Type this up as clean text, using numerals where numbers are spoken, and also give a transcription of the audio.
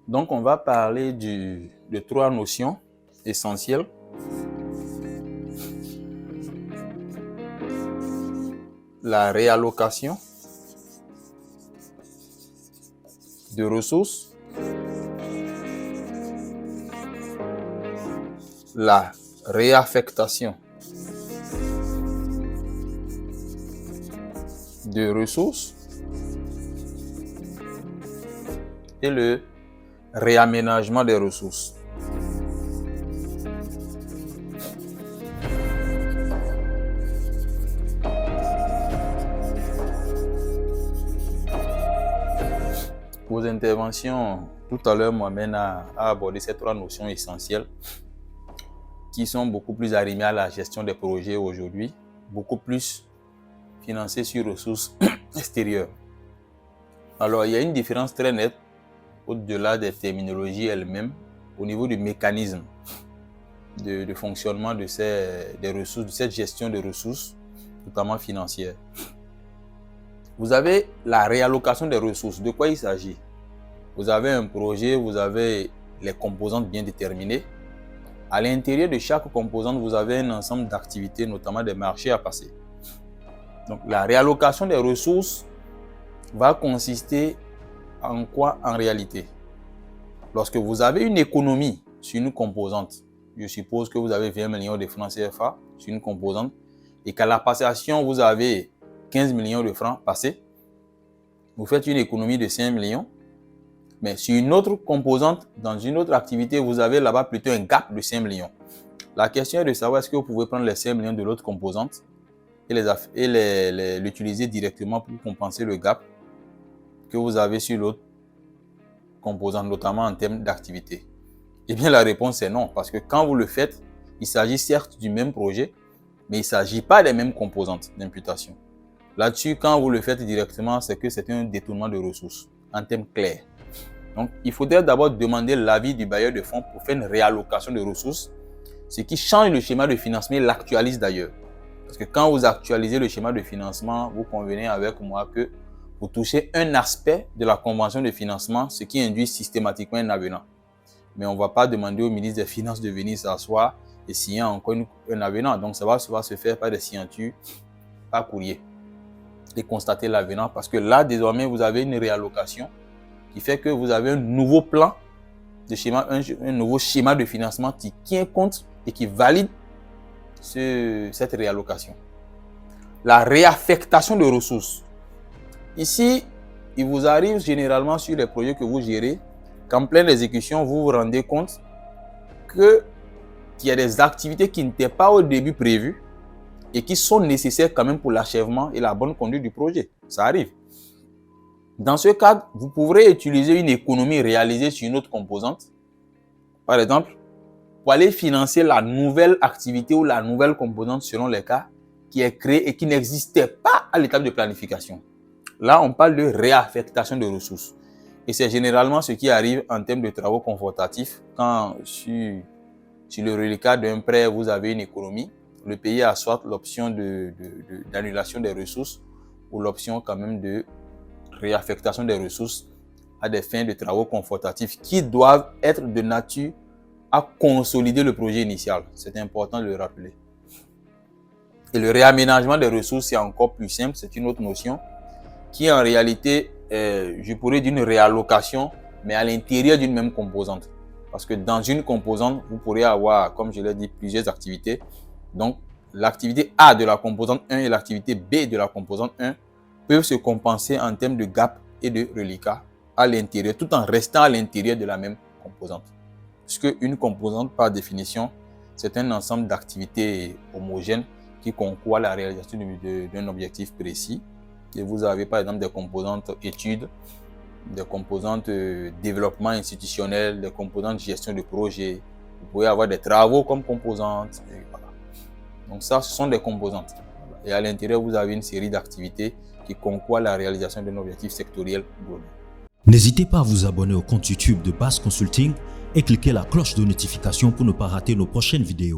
Donc, on va parler de trois notions essentielles. La réallocation de ressources, la réaffectation de ressources et le réaménagement des ressources. Vos interventions tout à l'heure m'amènent à aborder ces trois notions essentielles qui sont beaucoup plus arrimées à la gestion des projets aujourd'hui, beaucoup plus financées sur ressources extérieures. Alors, il y a une différence très nette au-delà des terminologies elles-mêmes, au niveau du mécanisme de fonctionnement des ressources, de cette gestion des ressources, notamment financières. Vous avez la réallocation des ressources. De quoi il s'agit? Vous avez un projet, vous avez les composantes bien déterminées. À l'intérieur de chaque composante, vous avez un ensemble d'activités, notamment des marchés à passer. Donc, la réallocation des ressources va consister en quoi en réalité? Lorsque vous avez une économie sur une composante, je suppose que vous avez 20 millions de francs CFA sur une composante et qu'à la passation, vous avez 15 millions de francs passés, vous faites une économie de 5 millions, mais sur une autre composante, dans une autre activité, vous avez là-bas plutôt un gap de 5 millions. La question est de savoir est-ce que vous pouvez prendre les 5 millions de l'autre composante et l'utiliser directement pour compenser le gap que vous avez sur l'autre composante, notamment en termes d'activité. Eh bien, la réponse est non, parce que quand vous le faites, il s'agit certes du même projet, mais il ne s'agit pas des mêmes composantes d'imputation. Là-dessus, quand vous le faites directement, c'est que c'est un détournement de ressources, en termes clairs. Donc, il faudrait d'abord demander l'avis du bailleur de fonds pour faire une réallocation de ressources, ce qui change le schéma de financement et l'actualise d'ailleurs. Parce que quand vous actualisez le schéma de financement, vous convenez avec moi que vous touchez un aspect de la convention de financement, ce qui induit systématiquement un avenant. Mais on ne va pas demander au ministre des Finances de venir s'asseoir et signer encore un avenant. Donc, ça va se faire par des signatures, par courrier. Et constater l'avenant parce que là, désormais, vous avez une réallocation qui fait que vous avez un nouveau plan de schéma, un nouveau schéma de financement qui tient compte et qui valide cette réallocation. La réaffectation de ressources. Ici, il vous arrive généralement sur les projets que vous gérez qu'en pleine exécution, vous vous rendez compte qu'il y a des activités qui n'étaient pas au début prévues et qui sont nécessaires quand même pour l'achèvement et la bonne conduite du projet. Ça arrive. Dans ce cadre, vous pourrez utiliser une économie réalisée sur une autre composante, par exemple, pour aller financer la nouvelle activité ou la nouvelle composante selon les cas qui est créée et qui n'existait pas à l'étape de planification. Là, on parle de réaffectation de ressources. Et c'est généralement ce qui arrive en termes de travaux confortatifs. Quand sur le reliquat d'un prêt, vous avez une économie, le pays a soit l'option d'annulation des ressources ou l'option quand même de réaffectation des ressources à des fins de travaux confortatifs qui doivent être de nature à consolider le projet initial. C'est important de le rappeler. Et le réaménagement des ressources, c'est encore plus simple, c'est une autre notion qui en réalité, je pourrais dire une réallocation, mais à l'intérieur d'une même composante. Parce que dans une composante, vous pourrez avoir, comme je l'ai dit, plusieurs activités. Donc, l'activité A de la composante 1 et l'activité B de la composante 1 peuvent se compenser en termes de gap et de reliquat à l'intérieur, tout en restant à l'intérieur de la même composante. Puisque une composante, par définition, c'est un ensemble d'activités homogènes qui concourent à la réalisation d'un objectif précis. Et vous avez par exemple des composantes études, des composantes développement institutionnel, des composantes gestion de projet. Vous pouvez avoir des travaux comme composantes. Voilà. Donc ça, ce sont des composantes. Et à l'intérieur, vous avez une série d'activités qui concourent à la réalisation d'un objectif sectoriel global. N'hésitez pas à vous abonner au compte YouTube de BAS Consulting et cliquez la cloche de notification pour ne pas rater nos prochaines vidéos.